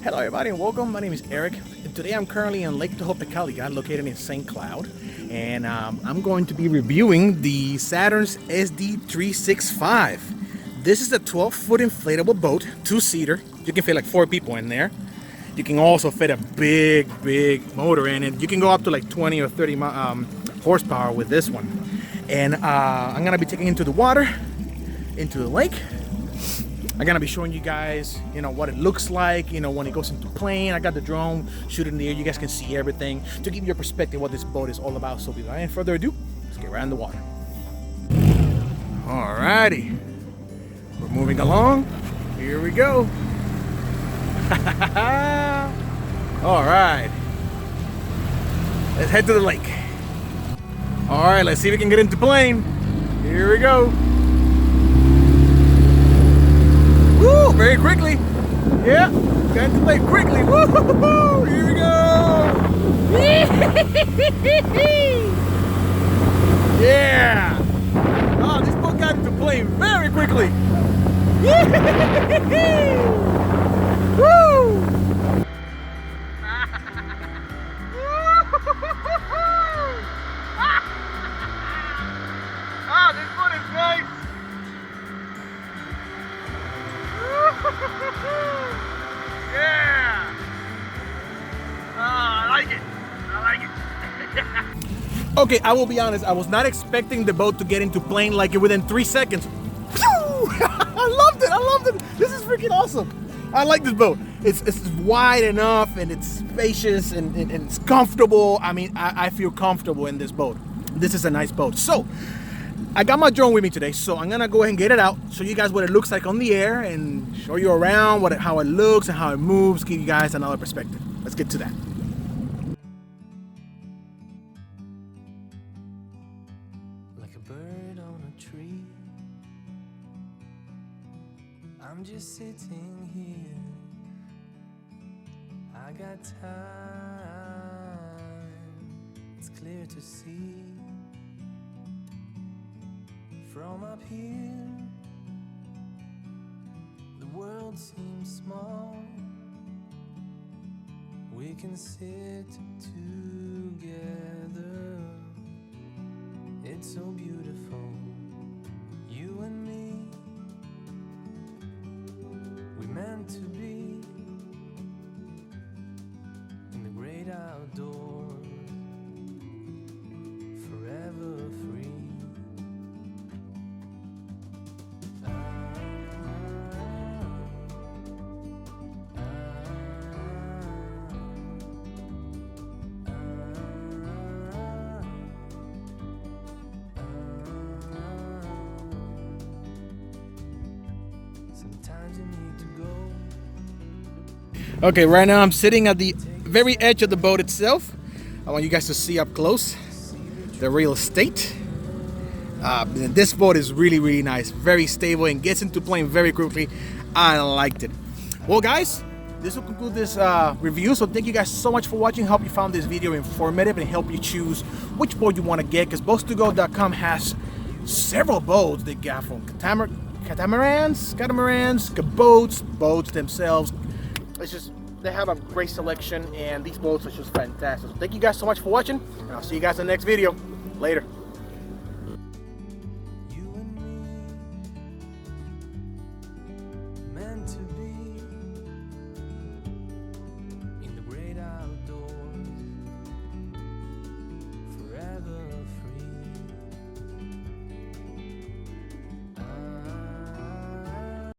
Hello everybody and welcome. My name is Eric. Today I'm currently in Lake Tehopecaliga, located in St. Cloud, and I'm going to be reviewing the Saturn's SD365. This is a 12-foot inflatable boat, two-seater. You can fit like 4 people in there. You can also fit a big motor in it. You can go up to like 20 or 30 horsepower with this one. And I'm gonna be taking it into the water, into the lake. I'm gonna be showing you guys, what it looks like, when it goes into plane. I got the drone shooting there. You guys can see everything to give you a perspective what this boat is all about. So without any further ado, let's get right in the water. Alrighty, we're moving along. Here we go. All right, let's head to the lake. All right, let's see if we can get into plane. Here we go. Woo, very quickly. Yeah, got into plane quickly. Woo, here we go. Yeah. Oh, this boat got into plane very quickly. Woo! Ah, this boat is nice. Yeah. I like it. Okay, I will be honest. I was not expecting the boat to get into plane like within 3 seconds. I loved it. This is freaking awesome. I like this boat. It's wide enough and it's spacious and it's comfortable. I mean, I feel comfortable in this boat. This is a nice boat. So I got my drone with me today, so I'm gonna go ahead and get it out, show you guys what it looks like on the air, and show you around how it looks and how it moves, give you guys another perspective. Let's get to that. Like a bird on a tree, I'm just sitting here. I got time, it's clear to see. From up here, the world seems small. We can sit together. It's so beautiful, you and me. We meant to be in the great outdoors, forever free. Sometimes you need to go. Okay, right now I'm sitting at the very edge of the boat itself. I want you guys to see up close the real estate. This boat is really nice, very stable, and gets into plane very quickly. I liked it. Well guys, this will conclude this review. So thank you guys so much for watching. Hope you found this video informative and help you choose which boat you want to get, because boats2go.com has several boats. They got from catamarans, boats themselves. It's just, they have a great selection, and these boats are just fantastic. So thank you guys so much for watching, and I'll see you guys in the next video. Later.